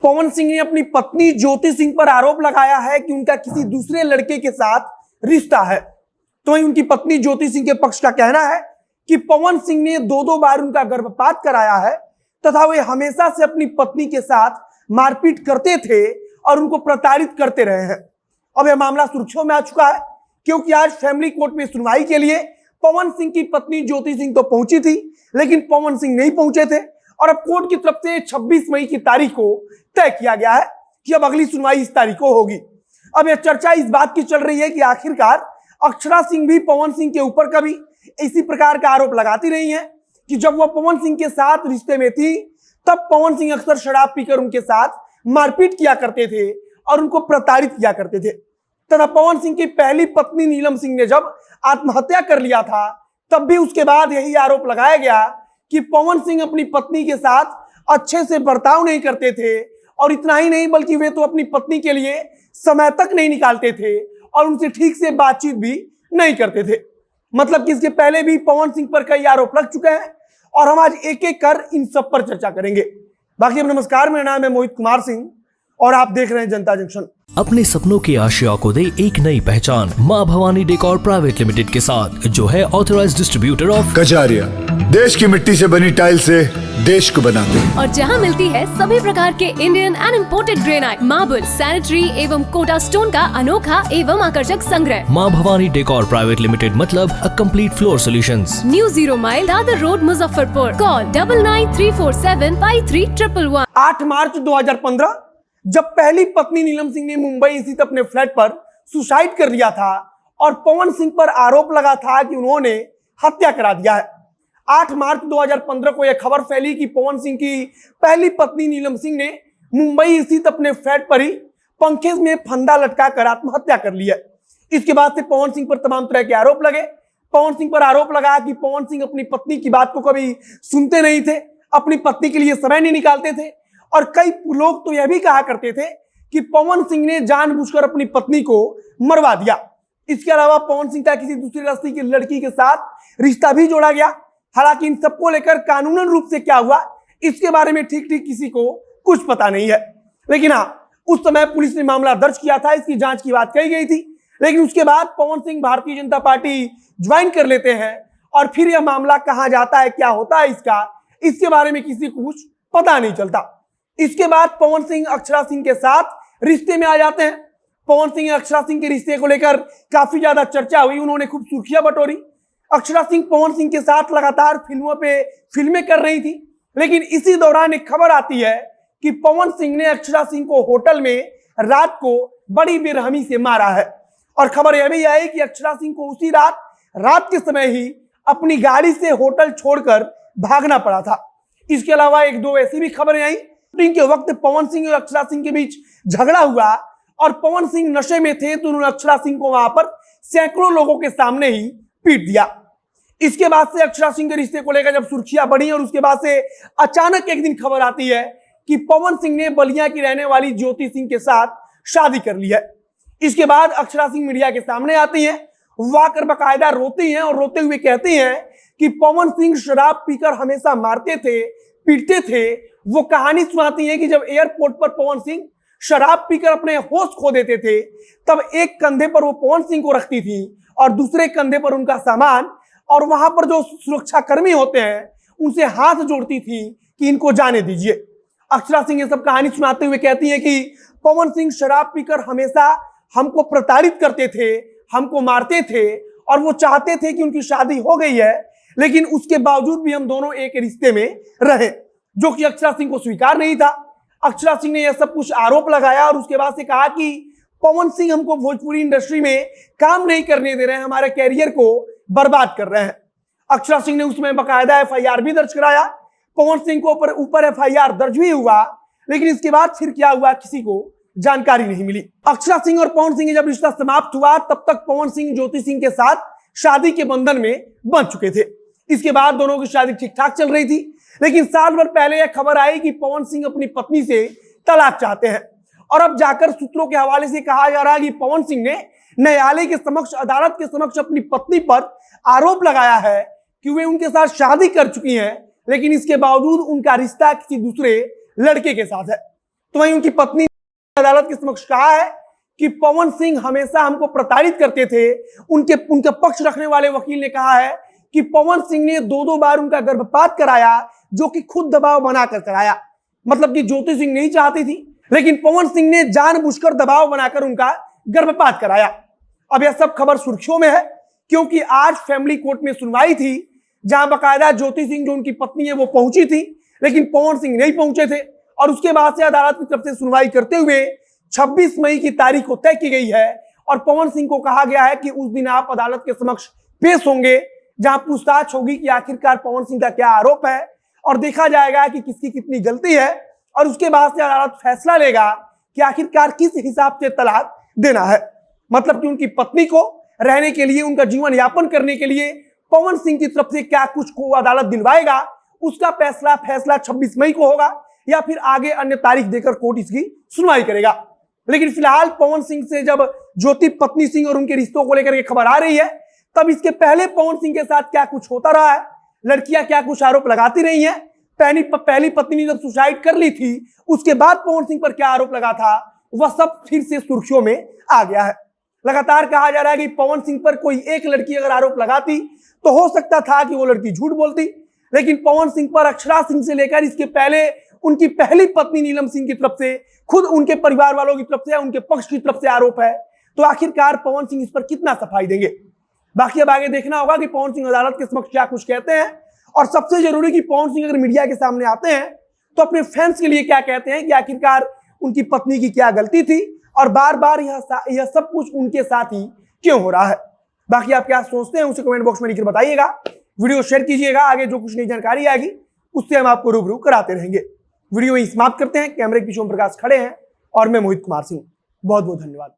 पवन सिंह ने अपनी पत्नी ज्योति सिंह पर आरोप लगाया है कि उनका किसी दूसरे लड़के के साथ रिश्ता है। तो वहीं उनकी पत्नी ज्योति सिंह के पक्ष का कहना है कि पवन सिंह ने दो बार उनका गर्भपात कराया है तथा वे हमेशा से अपनी पत्नी के साथ मारपीट करते थे और उनको प्रताड़ित करते रहे हैं। अब यह मामला सुर्खियों में आ चुका है क्योंकि आज फैमिली कोर्ट में सुनवाई के लिए पवन सिंह की पत्नी ज्योति सिंह तो पहुंची थी, लेकिन पवन सिंह नहीं पहुंचे थे और अब कोर्ट की तरफ से 26 मई की तारीख को तय किया गया है कि अब अगली सुनवाई इस तारीख को होगी। अब यह चर्चा इस बात की चल रही है कि आखिरकार अक्षरा सिंह भी पवन सिंह के ऊपर कभी इसी प्रकार का आरोप लगाती रही है कि जब वह पवन सिंह के साथ रिश्ते में थी तब पवन सिंह अक्सर शराब पीकर उनके साथ मारपीट किया करते थे और उनको प्रताड़ित किया करते थे। तथा पवन सिंह की पहली पत्नी नीलम सिंह ने जब आत्महत्या कर लिया था तब भी उसके बाद यही आरोप लगाया गया कि पवन सिंह अपनी पत्नी के साथ अच्छे से बर्ताव नहीं करते थे और इतना ही नहीं बल्कि वे तो अपनी पत्नी के लिए समय तक नहीं निकालते थे और उनसे ठीक से बातचीत भी नहीं करते थे। मतलब कि इसके पहले भी पवन सिंह पर कई आरोप लग चुके हैं और हम आज एक एक कर इन सब पर चर्चा करेंगे। बाकी नमस्कार, मेरा नाम है मोहित कुमार सिंह और आप देख रहे हैं जनता जंक्शन। अपने सपनों की आशिया को दे एक नई पहचान माँ भवानी डेकोर प्राइवेट लिमिटेड के साथ, जो है ऑथराइज्ड डिस्ट्रीब्यूटर ऑफ कजारिया। देश की मिट्टी से बनी टाइल से देश को बनाते हैं और जहां मिलती है सभी प्रकार के Indian and imported granite, marble, sanitary एवं कोटा स्टोन का अनोखा एवं आकर्षक संग्रह। माँ भवानी डेकोर प्राइवेट लिमिटेड मतलब a complete floor solutions. New 0 mile Dadar road, Muzaffarpur. Call 9934753111। 8 मार्च 2015 जब पहली पत्नी नीलम सिंह ने मुंबई स्थित अपने फ्लैट पर सुसाइड कर लिया था और पवन सिंह पर आरोप लगा था कि उन्होंने हत्या करा दिया है। 8 मार्च 2015 को यह खबर फैली कि पवन सिंह की पहली पत्नी नीलम सिंह ने मुंबई स्थित अपने फ्लैट पर ही पंखे में फंदा लटकाकर आत्महत्या कर ली है। इसके बाद से पवन सिंह पर तमाम तरह के आरोप लगे। पवन सिंह पर आरोप लगा कि पवन सिंह अपनी पत्नी की बात को कभी सुनते नहीं थे, अपनी पत्नी के लिए समय नहीं निकालते थे और कई लोग तो यह भी कहा करते थे कि पवन सिंह ने जानबूझकर अपनी पत्नी को मरवा दिया। इसके अलावा पवन सिंह का किसी दूसरी लड़की के साथ रिश्ता भी जोड़ा गया। हालांकि इन सबको लेकर कानूनन रूप से क्या हुआ इसके बारे में ठीक किसी को कुछ पता नहीं है, लेकिन हाँ, उस समय पुलिस ने मामला दर्ज किया था, इसकी जांच की बात कही गई थी। लेकिन उसके बाद पवन सिंह भारतीय जनता पार्टी ज्वाइन कर लेते हैं और फिर यह मामला कहां जाता है, क्या होता है इसके बारे में किसी को कुछ पता नहीं चलता। इसके बाद पवन सिंह अक्षरा सिंह के साथ रिश्ते में आ जाते हैं। पवन सिंह अक्षरा सिंह के रिश्ते को लेकर काफी ज्यादा चर्चा हुई, उन्होंने खूब सुर्खियां बटोरी। अक्षरा सिंह पवन सिंह के साथ लगातार फिल्मों पे फिल्में कर रही थी, लेकिन इसी दौरान एक खबर आती है कि पवन सिंह ने अक्षरा सिंह को होटल में रात को बड़ी बेरहमी से मारा है। और खबर यह भी आई कि अक्षरा सिंह को उसी रात के समय ही अपनी गाड़ी से होटल छोड़कर भागना पड़ा था। इसके अलावा एक दो ऐसी भी खबरें आई के वक्त पवन सिंह और अक्षरा सिंह के बीच झगड़ा हुआ और पवन सिंह नशे में थे तो उन्होंने अक्षरा सिंह को वहां पर सैकड़ों लोगों के सामने ही पीट दिया। इसके बाद से अक्षरा सिंह के रिश्ते को लेकर जब सुर्खियां बढ़ी और उसके बाद से अचानक एक दिन खबर आती है कि पवन सिंह ने बलिया की रहने वाली ज्योति सिंह के साथ शादी कर ली है। इसके बाद अक्षरा सिंह मीडिया के सामने आती हैं, वह आकर बाकायदा रोती हैं और रोते हुए कहती हैं कि पवन सिंह शराब पीकर हमेशा मारते थे, पीटते थे। वो कहानी सुनाती है कि जब एयरपोर्ट पर पवन सिंह शराब पीकर अपने होश खो देते थे तब एक कंधे पर वो पवन सिंह को रखती थी और दूसरे कंधे पर उनका सामान, और वहां पर जो सुरक्षा कर्मी होते हैं उनसे हाथ जोड़ती थी कि इनको जाने दीजिए। अक्षरा सिंह ये सब कहानी सुनाते हुए कहती है कि पवन सिंह शराब पीकर हमेशा हमको प्रताड़ित करते थे, हमको मारते थे और वो चाहते थे कि उनकी शादी हो गई है, लेकिन उसके बावजूद भी हम दोनों एक रिश्ते में रहे, जो कि अक्षरा सिंह को स्वीकार नहीं था। अक्षरा सिंह ने यह सब कुछ आरोप लगाया और उसके बाद से कहा कि पवन सिंह हमको भोजपुरी इंडस्ट्री में काम नहीं करने दे रहे हैं, हमारे कैरियर को बर्बाद कर रहे हैं। अक्षरा सिंह ने उसमें बाकायदा एफआईआर भी दर्ज कराया। पवन सिंह को ऊपर एफआईआर दर्ज भी हुआ, लेकिन इसके बाद फिर क्या हुआ किसी को जानकारी नहीं मिली। अक्षरा सिंह और पवन सिंह जब रिश्ता समाप्त हुआ तब तक पवन सिंह ज्योति सिंह के साथ शादी के बंधन में बंध चुके थे। इसके बाद दोनों की शादी ठीक ठाक चल रही थी, लेकिन साल भर पहले यह खबर आई कि पवन सिंह अपनी पत्नी से तलाक चाहते हैं और अब जाकर सूत्रों के हवाले से कहा जा रहा है कि पवन सिंह ने न्यायालय के समक्ष, अदालत के समक्ष अपनी पत्नी पर आरोप लगाया है कि वे उनके साथ शादी कर चुकी हैं, लेकिन इसके बावजूद उनका रिश्ता किसी दूसरे लड़के के साथ है। तो वहीं उनकी पत्नी ने अदालत के समक्ष कहा है कि पवन सिंह हमेशा हमको प्रताड़ित करते थे। उनके पक्ष रखने वाले वकील ने कहा है कि पवन सिंह ने 2-2 बार उनका गर्भपात कराया, जो कि खुद दबाव बनाकर कराया। मतलब कि ज्योति सिंह नहीं चाहती थी, लेकिन पवन सिंह ने जानबूझकर दबाव बनाकर उनका गर्भपात कराया। अब यह सब खबर सुर्खियों में है, क्योंकि आज फैमिली कोर्ट में सुनवाई थी, जहां बकायदा ज्योति सिंह जो उनकी पत्नी है वो पहुंची थी, लेकिन पवन सिंह नहीं पहुंचे थे। और उसके बाद से अदालत की तरफ से सुनवाई करते हुए 26 मई की तारीख को तय की गई है और पवन सिंह को कहा गया है कि उस दिन आप अदालत के समक्ष पेश होंगे, जहां पूछताछ होगी कि आखिरकार पवन सिंह का क्या आरोप है और देखा जाएगा कि किसकी कितनी गलती है। और उसके बाद से अदालत फैसला लेगा कि आखिरकार किस हिसाब से तलाक देना है। मतलब कि उनकी पत्नी को रहने के लिए, उनका जीवन यापन करने के लिए पवन सिंह की तरफ से क्या कुछ को अदालत दिलवाएगा, उसका फैसला 26 मई को होगा या फिर आगे अन्य तारीख देकर कोर्ट इसकी सुनवाई करेगा। लेकिन फिलहाल पवन सिंह से जब ज्योति पत्नी सिंह और उनके रिश्तों को लेकर के खबर आ रही है, तब इसके पहले पवन सिंह के साथ क्या कुछ होता रहा है, लड़कियां क्या कुछ आरोप लगाती रही हैं, पहली पत्नी ने जब सुसाइड कर ली थी उसके बाद पवन सिंह पर क्या आरोप लगा था, वह सब फिर से सुर्खियों में आ गया है। लगातार कहा जा रहा है कि पवन सिंह पर कोई एक लड़की अगर आरोप लगाती तो हो सकता था कि वो लड़की झूठ बोलती, लेकिन पवन सिंह पर अक्षरा सिंह से लेकर इसके पहले उनकी पहली पत्नी नीलम सिंह की तरफ से, खुद उनके परिवार वालों की तरफ से, उनके पक्ष की तरफ से आरोप है। तो आखिरकार पवन सिंह इस पर कितना सफाई देंगे, बाकी अब आगे देखना होगा कि पवन सिंह अदालत के समक्ष क्या कुछ कहते हैं। और सबसे जरूरी कि पवन सिंह अगर मीडिया के सामने आते हैं तो अपने फैंस के लिए क्या कहते हैं कि आखिरकार उनकी पत्नी की क्या गलती थी और बार बार यह सब कुछ उनके साथ ही क्यों हो रहा है। बाकी आप क्या सोचते हैं उसे कमेंट बॉक्स में लिखकर बताइएगा। वीडियो शेयर कीजिएगा, आगे जो कुछ नई जानकारी आएगी उससे हम आपको रूबरू कराते रहेंगे। वीडियो यही समाप्त करते हैं। कैमरे के पीछे ओम प्रकाश खड़े हैं और मैं मोहित कुमार सिंह। बहुत बहुत धन्यवाद।